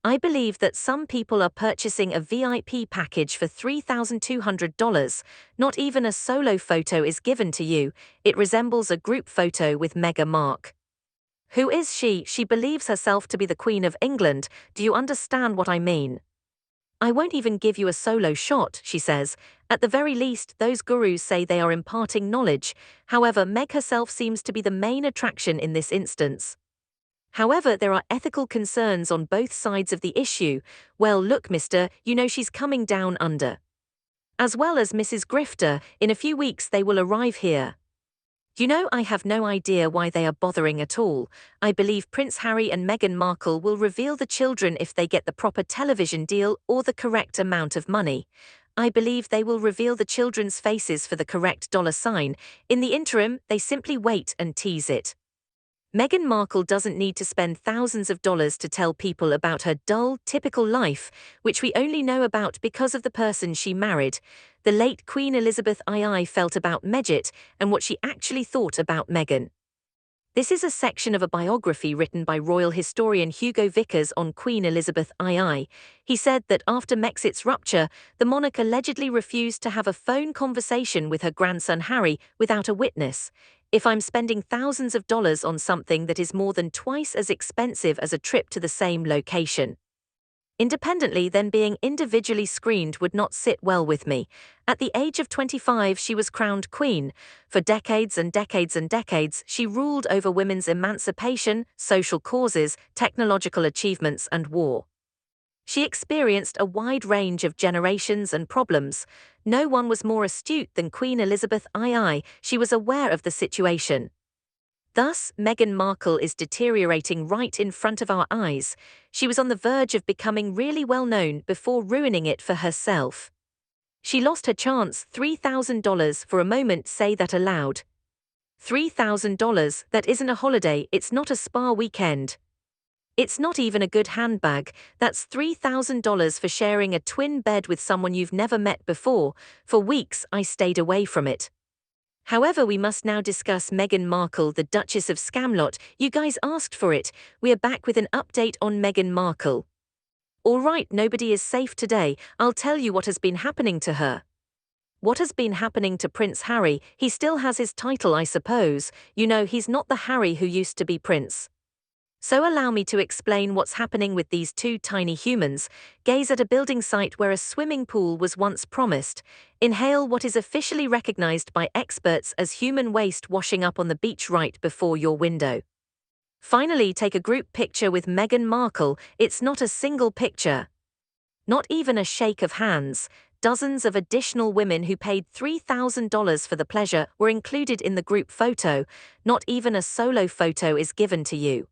I believe that some people are purchasing a VIP package for $3,200. Not even a solo photo is given to you, it resembles a group photo with Meghan Markle. Who is she? She believes herself to be the Queen of England. Do you understand what I mean? I won't even give you a solo shot, she says. At the very least, those gurus say they are imparting knowledge. However, Meg herself seems to be the main attraction in this instance. However, there are ethical concerns on both sides of the issue. Well, look, mister, you know she's coming down under. As well as Mrs. Grifter, in a few weeks they will arrive here. You know, I have no idea why they are bothering at all. I believe Prince Harry and Meghan Markle will reveal the children if they get the proper television deal or the correct amount of money. I believe they will reveal the children's faces for the correct dollar sign. In the interim, they simply wait and tease it. Meghan Markle doesn't need to spend thousands of dollars to tell people about her dull, typical life, which we only know about because of the person she married. The late Queen Elizabeth II felt about Meghan and what she actually thought about Meghan. This is a section of a biography written by royal historian Hugo Vickers on Queen Elizabeth II. He said that after Megxit's rupture, the monarch allegedly refused to have a phone conversation with her grandson Harry without a witness. If I'm spending thousands of dollars on something that is more than twice as expensive as a trip to the same location independently, then being individually screened would not sit well with me. At the age of 25, she was crowned queen. For decades and decades and decades, she ruled over women's emancipation, social causes, technological achievements, and war. She experienced a wide range of generations and problems. No one was more astute than Queen Elizabeth II. She was aware of the situation. Thus, Meghan Markle is deteriorating right in front of our eyes. She was on the verge of becoming really well known before ruining it for herself. She lost her chance. $3,000 for a moment, say that aloud. $3,000, that isn't a holiday, it's not a spa weekend. It's not even a good handbag. That's $3,000 for sharing a twin bed with someone you've never met before. For weeks, I stayed away from it. However, we must now discuss Meghan Markle, the Duchess of Scamlot. You guys asked for it. We are back with an update on Meghan Markle. Alright, nobody is safe today. I'll tell you what has been happening to her. What has been happening to Prince Harry? He still has his title, I suppose. You know, he's not the Harry who used to be prince. So allow me to explain what's happening with these two tiny humans. Gaze at a building site where a swimming pool was once promised. Inhale what is officially recognized by experts as human waste washing up on the beach right before your window. Finally, take a group picture with Meghan Markle. It's not a single picture. Not even a shake of hands. Dozens of additional women who paid $3,000 for the pleasure were included in the group photo. Not even a solo photo is given to you.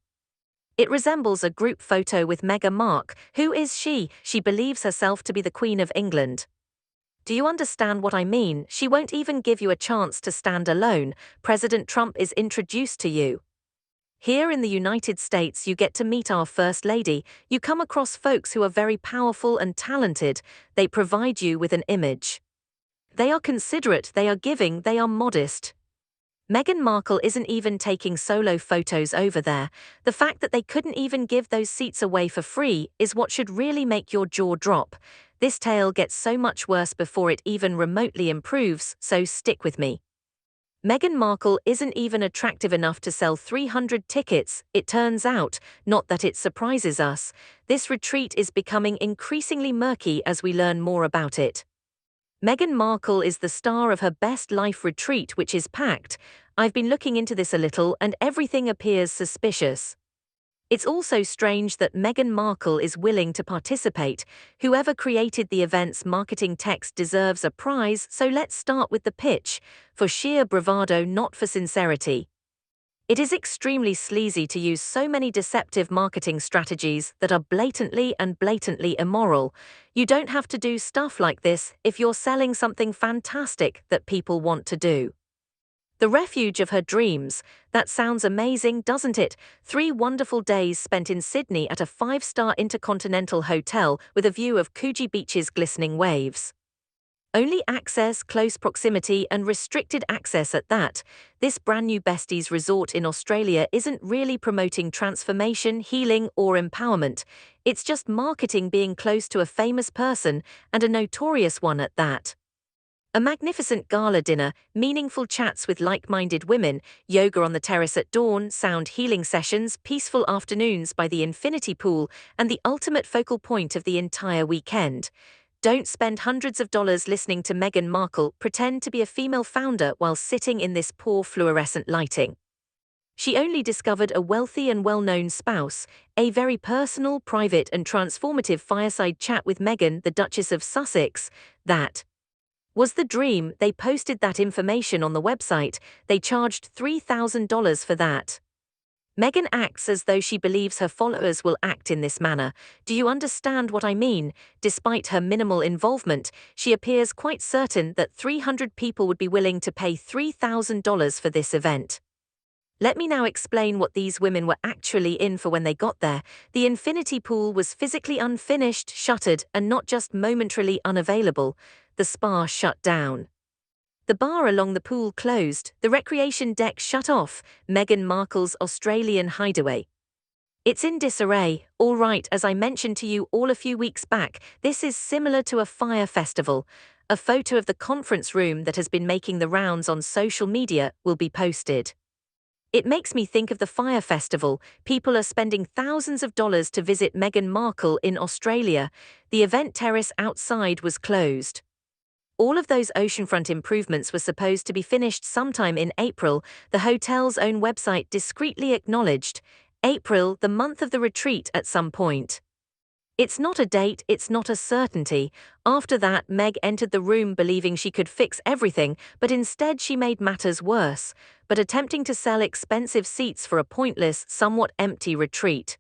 It resembles a group photo with Meghan Markle. Who is she? She believes herself to be the Queen of England. Do you understand what I mean? She won't even give you a chance to stand alone. President Trump is introduced to you. Here in the United States, you get to meet our First Lady. You come across folks who are very powerful and talented. They provide you with an image. They are considerate, they are giving, they are modest. Meghan Markle isn't even taking solo photos over there. The fact that they couldn't even give those seats away for free is what should really make your jaw drop. This tale gets so much worse before it even remotely improves, so stick with me. Meghan Markle isn't even attractive enough to sell 300 tickets, it turns out. Not that it surprises us. This retreat is becoming increasingly murky as we learn more about it. Meghan Markle is the star of her Best Life retreat, which is packed. I've been looking into this a little and everything appears suspicious. It's also strange that Meghan Markle is willing to participate. Whoever created the event's marketing text deserves a prize, so let's start with the pitch. For sheer bravado, not for sincerity. It is extremely sleazy to use so many deceptive marketing strategies that are blatantly immoral. You don't have to do stuff like this if you're selling something fantastic that people want to do. The refuge of her dreams. That sounds amazing, doesn't it? 3 wonderful days spent in Sydney at a 5-star intercontinental hotel with a view of Coogee Beach's glistening waves. Only access, close proximity, and restricted access at that. This brand new besties resort in Australia isn't really promoting transformation, healing, or empowerment. It's just marketing being close to a famous person, and a notorious one at that. A magnificent gala dinner, meaningful chats with like-minded women, yoga on the terrace at dawn, sound healing sessions, peaceful afternoons by the infinity pool, and the ultimate focal point of the entire weekend. Don't spend hundreds of dollars listening to Meghan Markle pretend to be a female founder while sitting in this poor fluorescent lighting. She only discovered a wealthy and well-known spouse. A very personal, private, and transformative fireside chat with Meghan, the Duchess of Sussex. That was the dream. They posted that information on the website. They charged $3,000 for that. Meghan acts as though she believes her followers will act in this manner. Do you understand what I mean? Despite her minimal involvement, she appears quite certain that 300 people would be willing to pay $3,000 for this event. Let me now explain what these women were actually in for when they got there. The infinity pool was physically unfinished, shuttered, and not just momentarily unavailable. The spa shut down. The bar along the pool closed, the recreation deck shut off, Meghan Markle's Australian hideaway. It's in disarray. All right, as I mentioned to you all a few weeks back, this is similar to a fire festival. A photo of the conference room that has been making the rounds on social media will be posted. It makes me think of the fire festival. People are spending thousands of dollars to visit Meghan Markle in Australia. The event terrace outside was closed. All of those oceanfront improvements were supposed to be finished sometime in April, the hotel's own website discreetly acknowledged. April, the month of the retreat at some point. It's not a date, it's not a certainty. After that, Meg entered the room believing she could fix everything, but instead she made matters worse, but attempting to sell expensive seats for a pointless, somewhat empty retreat.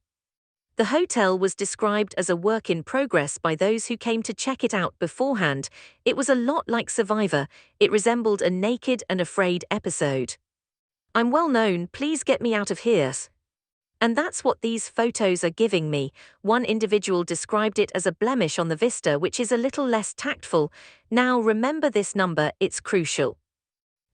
The hotel was described as a work in progress by those who came to check it out beforehand. It was a lot like Survivor. It resembled a naked and afraid episode. I'm well known, please get me out of here. And that's what these photos are giving me. One individual described it as a blemish on the vista, which is a little less tactful. Now remember this number, it's crucial.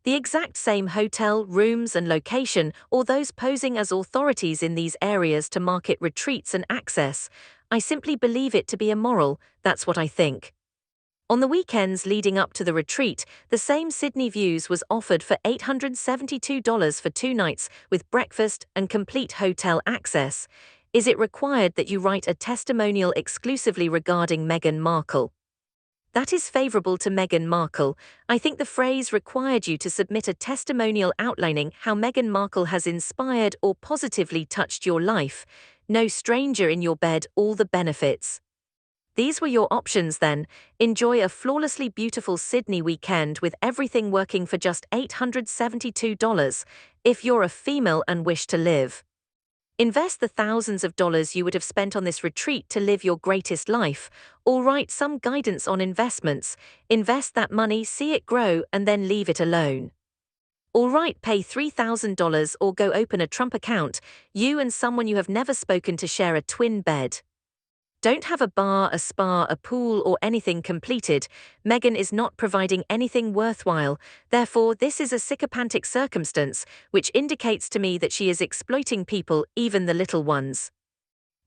The exact same hotel, rooms and location, or those posing as authorities in these areas to market retreats and access. I simply believe it to be immoral, that's what I think. On the weekends leading up to the retreat, the same Sydney Views was offered for $872 for 2 nights with breakfast and complete hotel access. Is it required that you write a testimonial exclusively regarding Meghan Markle? That is favorable to Meghan Markle. I think the phrase required you to submit a testimonial outlining how Meghan Markle has inspired or positively touched your life. No stranger in your bed, all the benefits. These were your options then. Enjoy a flawlessly beautiful Sydney weekend with everything working for just $872 if you're a female and wish to live. Invest the thousands of dollars you would have spent on this retreat to live your greatest life, or write some guidance on investments. Invest that money, see it grow, and then leave it alone. All right, pay $3,000 or go open a Trump account, you and someone you have never spoken to share a twin bed. Don't have a bar, a spa, a pool, or anything completed. Meghan is not providing anything worthwhile. Therefore, this is a sycophantic circumstance, which indicates to me that she is exploiting people, even the little ones.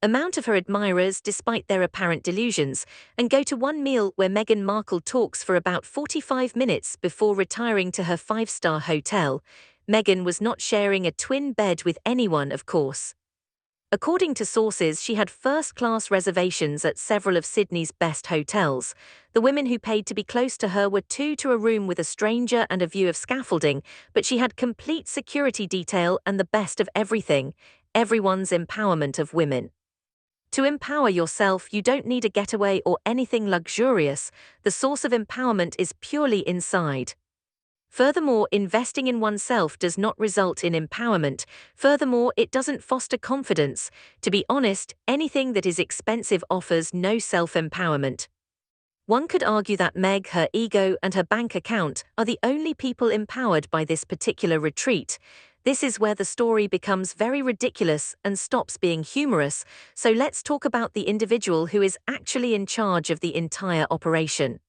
Amount of her admirers, despite their apparent delusions, and go to one meal where Meghan Markle talks for about 45 minutes before retiring to her 5-star hotel. Meghan was not sharing a twin bed with anyone, of course. According to sources, she had first-class reservations at several of Sydney's best hotels. The women who paid to be close to her were 2 to a room with a stranger and a view of scaffolding, but she had complete security detail and the best of everything, everyone's empowerment of women. To empower yourself, you don't need a getaway or anything luxurious. The source of empowerment is purely inside. Furthermore, investing in oneself does not result in empowerment. Furthermore, it doesn't foster confidence. To be honest, anything that is expensive offers no self-empowerment. One could argue that Meg, her ego, and her bank account are the only people empowered by this particular retreat. This is where the story becomes very ridiculous and stops being humorous, so let's talk about the individual who is actually in charge of the entire operation.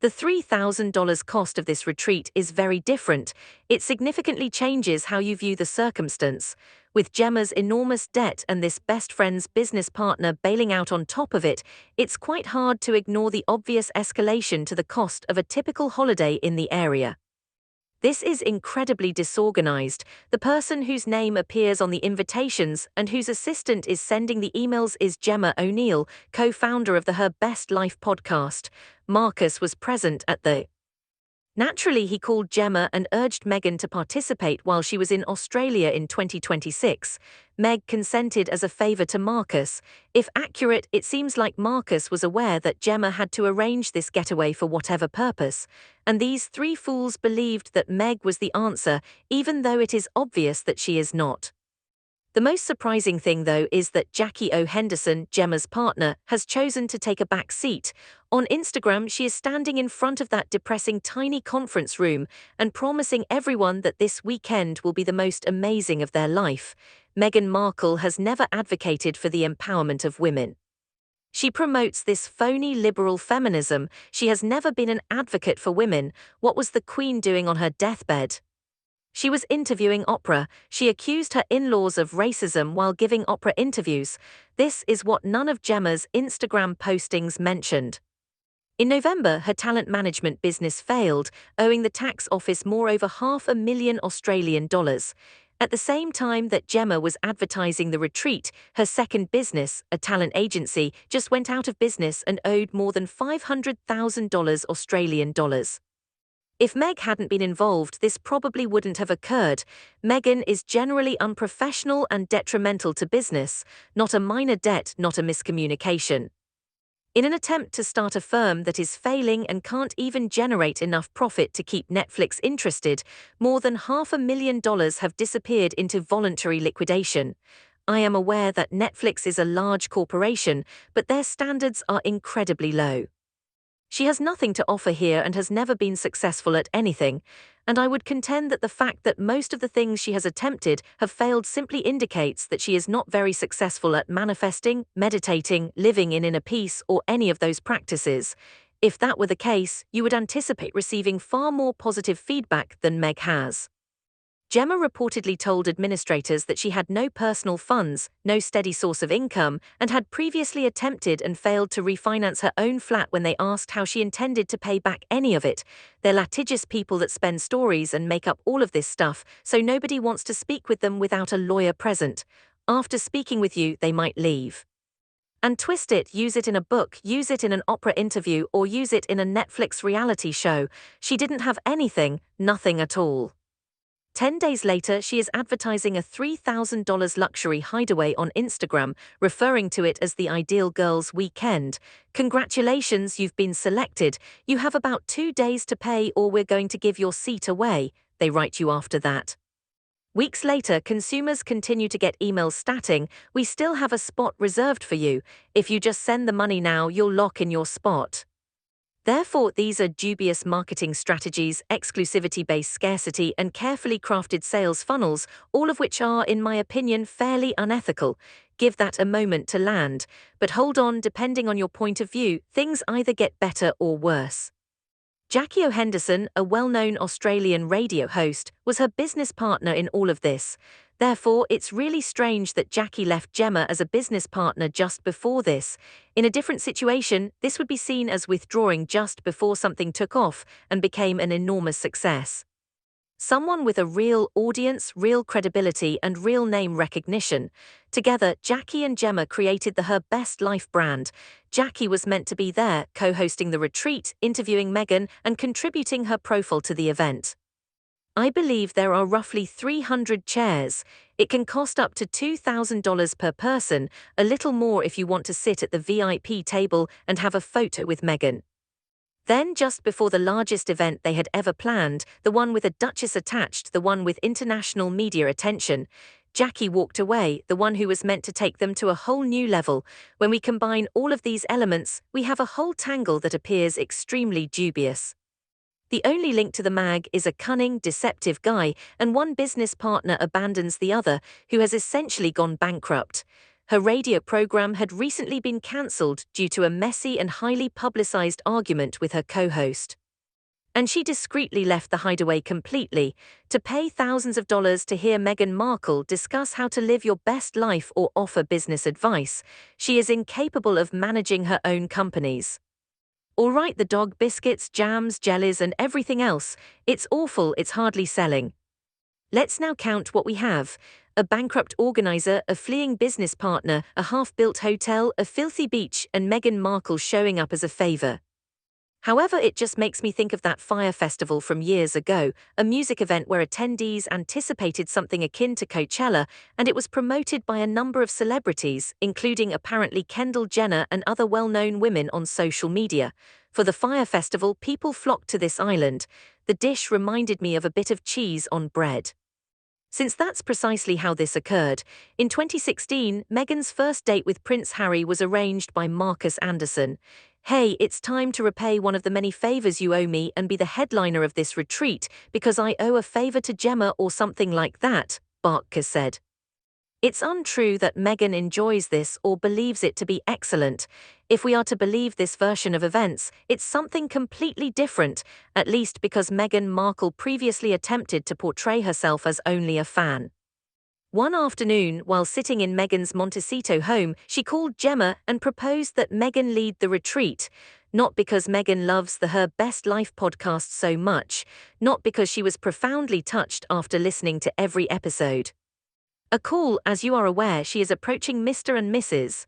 The $3,000 cost of this retreat is very different. It significantly changes how you view the circumstance. With Gemma's enormous debt and this best friend's business partner bailing out on top of it, it's quite hard to ignore the obvious escalation to the cost of a typical holiday in the area. This is incredibly disorganized. The person whose name appears on the invitations and whose assistant is sending the emails is Gemma O'Neill, co-founder of the Her Best Life podcast. Marcus was present at the Naturally, he called Gemma and urged Meghan to participate while she was in Australia in 2026. Meg consented as a favour to Marcus. If accurate, it seems like Marcus was aware that Gemma had to arrange this getaway for whatever purpose. And these three fools believed that Meg was the answer, even though it is obvious that she is not. The most surprising thing, though, is that Jackie O. Henderson, Gemma's partner, has chosen to take a back seat. On Instagram, she is standing in front of that depressing tiny conference room and promising everyone that this weekend will be the most amazing of their life. Meghan Markle has never advocated for the empowerment of women. She promotes this phony liberal feminism. She has never been an advocate for women. What was the Queen doing on her deathbed? She was interviewing Oprah. She accused her in-laws of racism while giving Oprah interviews. This is what none of Gemma's Instagram postings mentioned. In November, her talent management business failed, owing the tax office more over $500,000 Australian dollars. At the same time that Gemma was advertising the retreat, her second business, a talent agency, just went out of business and owed more than $500,000 Australian dollars. If Meg hadn't been involved, this probably wouldn't have occurred. Meghan is generally unprofessional and detrimental to business, not a minor debt, not a miscommunication. In an attempt to start a firm that is failing and can't even generate enough profit to keep Netflix interested, more than $500,000 have disappeared into voluntary liquidation. I am aware that Netflix is a large corporation, but their standards are incredibly low. She has nothing to offer here and has never been successful at anything, and I would contend that the fact that most of the things she has attempted have failed simply indicates that she is not very successful at manifesting, meditating, living in inner peace, or any of those practices. If that were the case, you would anticipate receiving far more positive feedback than Meg has. Gemma reportedly told administrators that she had no personal funds, no steady source of income, and had previously attempted and failed to refinance her own flat when they asked how she intended to pay back any of it. They're litigious people that spin stories and make up all of this stuff, so nobody wants to speak with them without a lawyer present. After speaking with you, they might leave. And twist it, use it in a book, use it in an Oprah interview, or use it in a Netflix reality show. She didn't have anything, nothing at all. 10 days later, she is advertising a $3,000 luxury hideaway on Instagram, referring to it as the ideal girls' weekend. Congratulations, you've been selected. You have about 2 days to pay or we're going to give your seat away, they write you after that. Weeks later, consumers continue to get emails stating, we still have a spot reserved for you. If you just send the money now, you'll lock in your spot. Therefore, these are dubious marketing strategies, exclusivity-based scarcity, and carefully crafted sales funnels, all of which are, in my opinion, fairly unethical. Give that a moment to land. But hold on, depending on your point of view, things either get better or worse. Jackie O. Henderson, a well-known Australian radio host, was her business partner in all of this. Therefore, it's really strange that Jackie left Gemma as a business partner just before this. In a different situation, this would be seen as withdrawing just before something took off and became an enormous success. Someone with a real audience, real credibility, and real name recognition. Together, Jackie and Gemma created the Her Best Life brand. Jackie was meant to be there, co-hosting the retreat, interviewing Meghan, and contributing her profile to the event. I believe there are roughly 300 chairs. It can cost up to $2,000 per person, a little more if you want to sit at the VIP table and have a photo with Meghan. Then, just before the largest event they had ever planned, the one with a Duchess attached, the one with international media attention, Jackie walked away, the one who was meant to take them to a whole new level. When we combine all of these elements, we have a whole tangle that appears extremely dubious. The only link to the mag is a cunning, deceptive guy, and one business partner abandons the other, who has essentially gone bankrupt. Her radio program had recently been cancelled due to a messy and highly publicized argument with her co-host. And she discreetly left the hideaway completely to pay thousands of dollars to hear Meghan Markle discuss how to live your best life or offer business advice. She is incapable of managing her own companies. All right, the dog biscuits, jams, jellies, and everything else. It's awful, it's hardly selling. Let's now count what we have: a bankrupt organizer, a fleeing business partner, a half-built hotel, a filthy beach, and Meghan Markle showing up as a favor. However, it just makes me think of that Fire Festival from years ago, a music event where attendees anticipated something akin to Coachella, and it was promoted by a number of celebrities, including apparently Kendall Jenner and other well-known women on social media. For the Fire Festival, people flocked to this island. The dish reminded me of a bit of cheese on bread. Since that's precisely how this occurred, in 2016, Meghan's first date with Prince Harry was arranged by Marcus Anderson. "Hey, it's time to repay one of the many favors you owe me and be the headliner of this retreat because I owe a favor to Gemma or something like that," Markle said. It's untrue that Meghan enjoys this or believes it to be excellent. If we are to believe this version of events, it's something completely different, at least because Meghan Markle previously attempted to portray herself as only a fan. One afternoon, while sitting in Meghan's Montecito home, she called Gemma and proposed that Meghan lead the retreat. Not because Meghan loves the Her Best Life podcast so much, not because she was profoundly touched after listening to every episode. A call, as you are aware, she is approaching Mr. and Mrs.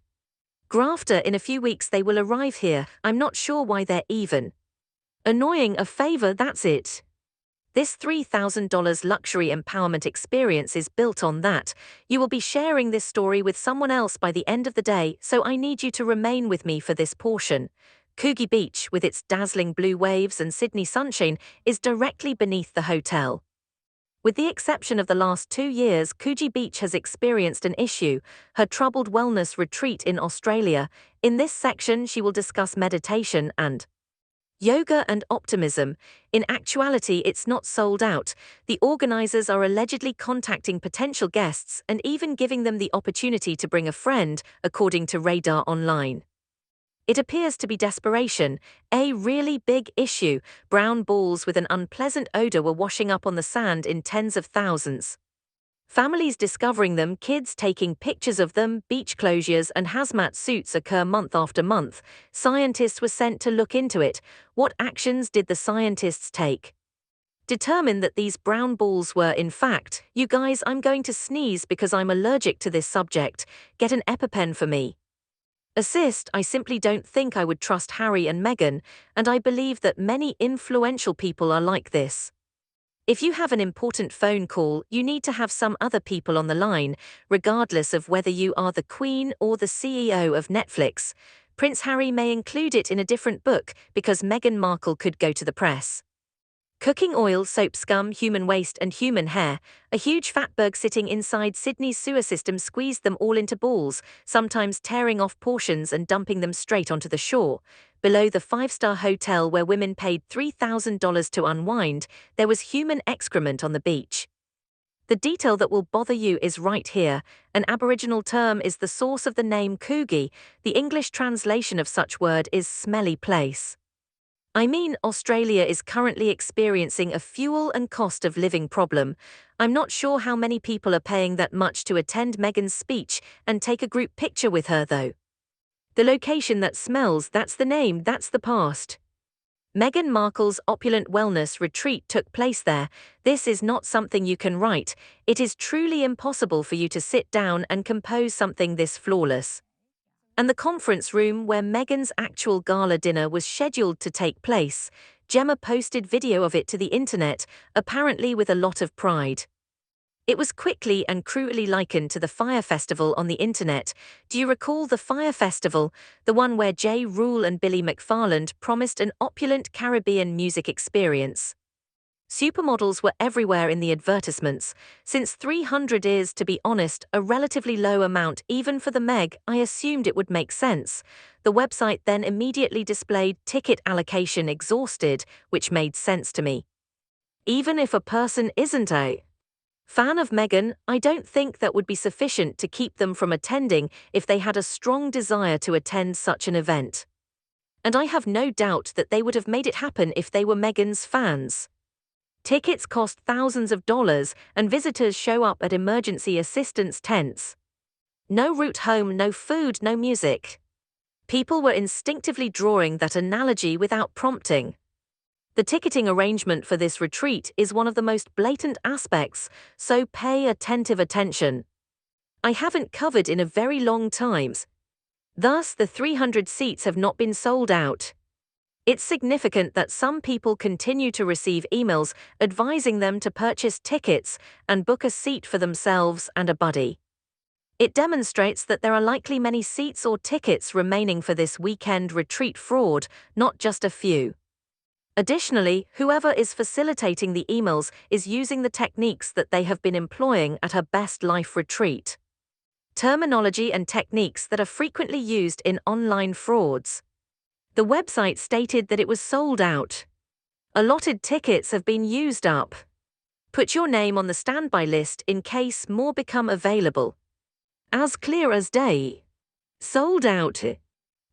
Grafter in a few weeks. They will arrive here. I'm not sure why they're even annoying. A favor, that's it. This $3,000 luxury empowerment experience is built on that. You will be sharing this story with someone else by the end of the day, so I need you to remain with me for this portion. Coogee Beach, with its dazzling blue waves and Sydney sunshine, is directly beneath the hotel. With the exception of the last 2 years, Coogee Beach has experienced an issue: her troubled wellness retreat in Australia. In this section, she will discuss meditation and yoga and optimism. In actuality, it's not sold out. The organizers are allegedly contacting potential guests and even giving them the opportunity to bring a friend, according to Radar Online. It appears to be desperation, a really big issue. Brown balls with an unpleasant odor were washing up on the sand in tens of thousands. Families discovering them, kids taking pictures of them, beach closures and hazmat suits occur month after month. Scientists were sent to look into it. What actions did the scientists take? Determined that these brown balls were, in fact, you guys, I'm going to sneeze because I'm allergic to this subject. Get an EpiPen for me. Assist, I simply don't think I would trust Harry and Meghan, and I believe that many influential people are like this. If you have an important phone call, you need to have some other people on the line, regardless of whether you are the Queen or the CEO of Netflix. Prince Harry may include it in a different book because Meghan Markle could go to the press. Cooking oil, soap scum, human waste and human hair. A huge fatberg sitting inside Sydney's sewer system squeezed them all into balls, sometimes tearing off portions and dumping them straight onto the shore. Below the 5-star hotel where women paid $3,000 to unwind, there was human excrement on the beach. The detail that will bother you is right here. An Aboriginal term is the source of the name Coogee. The English translation of such word is smelly place. I mean, Australia is currently experiencing a fuel and cost of living problem. I'm not sure how many people are paying that much to attend Meghan's speech and take a group picture with her, though. The location that smells, that's the name, that's the past. Meghan Markle's opulent wellness retreat took place there. This is not something you can write. It is truly impossible for you to sit down and compose something this flawless. And the conference room where Meghan's actual gala dinner was scheduled to take place, Gemma posted video of it to the internet, apparently with a lot of pride. It was quickly and cruelly likened to the Fire Festival on the internet. Do you recall the Fire Festival, the one where J. Rule and Billy McFarland promised an opulent Caribbean music experience? Supermodels were everywhere in the advertisements. Since $300 is, to be honest, a relatively low amount even for the Meg, I assumed it would make sense. The website then immediately displayed ticket allocation exhausted, which made sense to me. Even if a person isn't a Fan of Meghan, I don't think that would be sufficient to keep them from attending if they had a strong desire to attend such an event. And I have no doubt that they would have made it happen if they were Meghan's fans. Tickets cost thousands of dollars, and visitors show up at emergency assistance tents. No route home, no food, no music. People were instinctively drawing that analogy without prompting. The ticketing arrangement for this retreat is one of the most blatant aspects, so pay attentive attention. I haven't covered in a very long time. Thus, the 300 seats have not been sold out. It's significant that some people continue to receive emails advising them to purchase tickets and book a seat for themselves and a buddy. It demonstrates that there are likely many seats or tickets remaining for this weekend retreat fraud, not just a few. Additionally, whoever is facilitating the emails is using the techniques that they have been employing at her Best Life retreat. Terminology and techniques that are frequently used in online frauds. The website stated that it was sold out. Allotted tickets have been used up. Put your name on the standby list in case more become available. As clear as day. Sold out.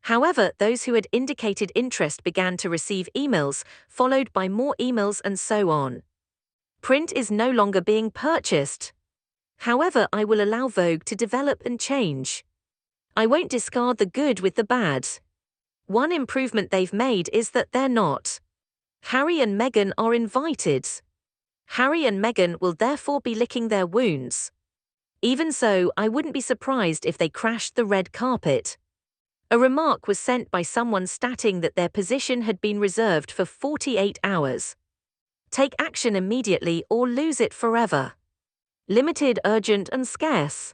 However, those who had indicated interest began to receive emails, followed by more emails and so on. Print is no longer being purchased. However, I will allow Vogue to develop and change. I won't discard the good with the bad. One improvement they've made is that they're not. Harry and Meghan are invited. Harry and Meghan will therefore be licking their wounds. Even so, I wouldn't be surprised if they crashed the red carpet. A remark was sent by someone stating that their position had been reserved for 48 hours. Take action immediately or lose it forever. Limited, urgent, and scarce.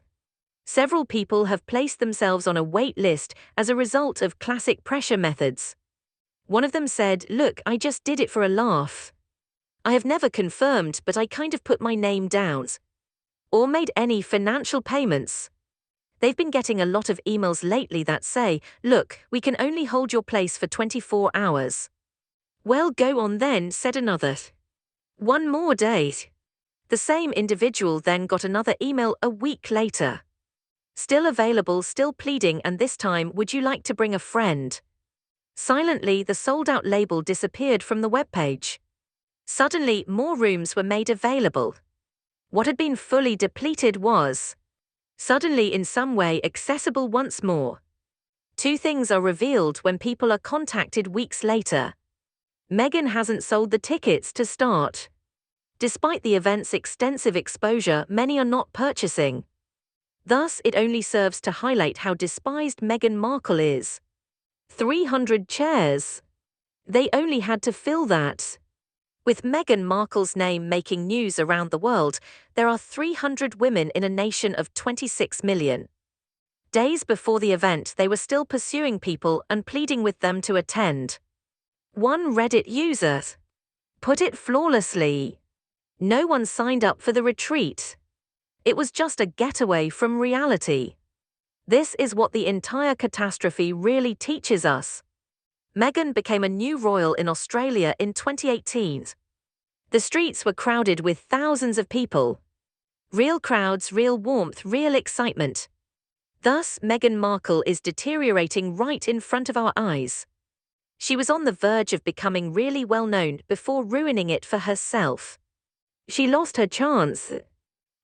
Several people have placed themselves on a wait list as a result of classic pressure methods. One of them said, "Look, I just did it for a laugh. I have never confirmed, but I kind of put my name down. Or made any financial payments." They've been getting a lot of emails lately that say, "Look, we can only hold your place for 24 hours. "Well, go on then," said another. "One more day." The same individual then got another email a week later. "Still available, still pleading, and this time, would you like to bring a friend?" Silently, the sold-out label disappeared from the webpage. Suddenly, more rooms were made available. What had been fully depleted was suddenly in some way accessible once more. Two things are revealed when people are contacted weeks later. Meghan hasn't sold the tickets to start. Despite the event's extensive exposure, many are not purchasing. Thus, it only serves to highlight how despised Meghan Markle is. 300 chairs. They only had to fill that. With Meghan Markle's name making news around the world, there are 300 women in a nation of 26 million. Days before the event, they were still pursuing people and pleading with them to attend. One Reddit user put it flawlessly. No one signed up for the retreat. It was just a getaway from reality. This is what the entire catastrophe really teaches us. Meghan became a new royal in Australia in 2018. The streets were crowded with thousands of people. Real crowds, real warmth, real excitement. Thus, Meghan Markle is deteriorating right in front of our eyes. She was on the verge of becoming really well known before ruining it for herself. She lost her chance.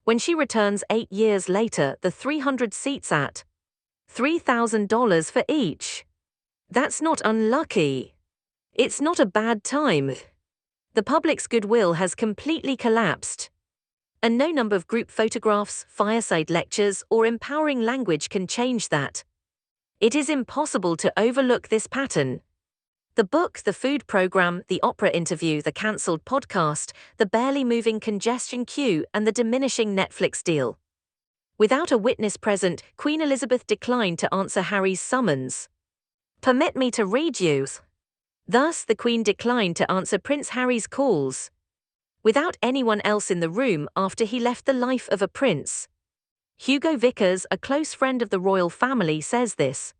When she returns 8 years later, the 300 seats at $3,000 for each. That's not unlucky. It's not a bad time. The public's goodwill has completely collapsed. And no number of group photographs, fireside lectures, or empowering language can change that. It is impossible to overlook this pattern. The book, the food program, the opera interview, the cancelled podcast, the barely moving congestion queue, and the diminishing Netflix deal. Without a witness present, Queen Elizabeth declined to answer Harry's summons. Permit me to read you. Thus, the Queen declined to answer Prince Harry's calls. Without anyone else in the room after he left the life of a prince. Hugo Vickers, a close friend of the royal family, says this.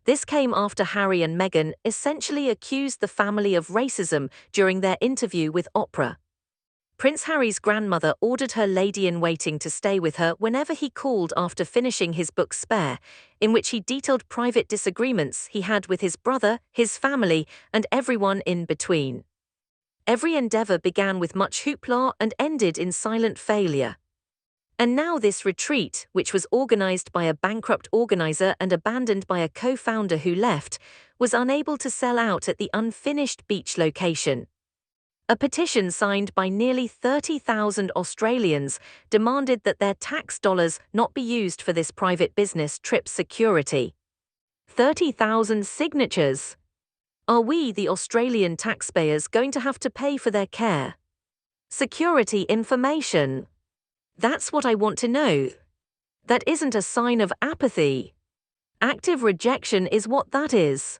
This came after Harry and Meghan essentially accused the family of racism during their interview with Oprah. Prince Harry's grandmother ordered her lady-in-waiting to stay with her whenever he called after finishing his book Spare, in which he detailed private disagreements he had with his brother, his family, and everyone in between. Every endeavor began with much hoopla and ended in silent failure. And now this retreat, which was organized by a bankrupt organizer and abandoned by a co-founder who left, was unable to sell out at the unfinished beach location. A petition signed by nearly 30,000 Australians demanded that their tax dollars not be used for this private business trip's security. 30,000 signatures. Are we, the Australian taxpayers, going to have to pay for their care? Security information. That's what I want to know. That isn't a sign of apathy. Active rejection is what that is.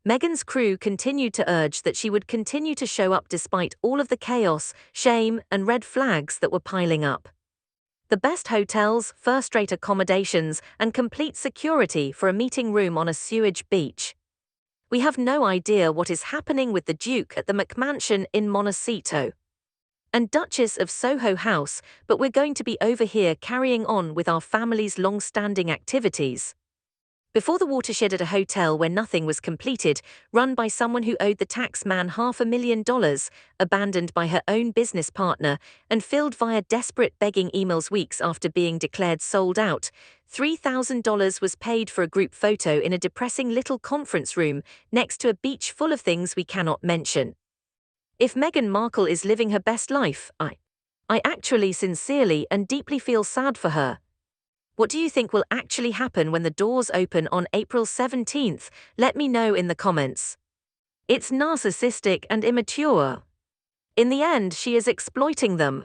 Meghan's crew continued to urge that she would continue to show up despite all of the chaos, shame, and red flags that were piling up. The best hotels, first-rate accommodations, and complete security for a meeting room on a sewage beach. We have no idea what is happening with the Duke at the McMansion in Montecito and Duchess of Soho House, but we're going to be over here carrying on with our family's long-standing activities. Before the watershed at a hotel where nothing was completed, run by someone who owed the tax man $500,000, abandoned by her own business partner, and filled via desperate begging emails weeks after being declared sold out, $3,000 was paid for a group photo in a depressing little conference room next to a beach full of things we cannot mention. If Meghan Markle is living her best life, I actually sincerely and deeply feel sad for her. What do you think will actually happen when the doors open on April 17th? Let me know in the comments. It's narcissistic and immature. In the end, she is exploiting them.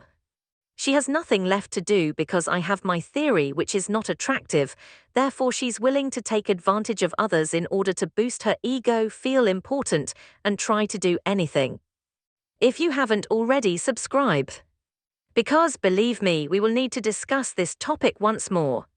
She has nothing left to do because I have my theory, which is not attractive, therefore she's willing to take advantage of others in order to boost her ego, feel important, and try to do anything. If you haven't already, subscribe. Because, believe me, we will need to discuss this topic once more.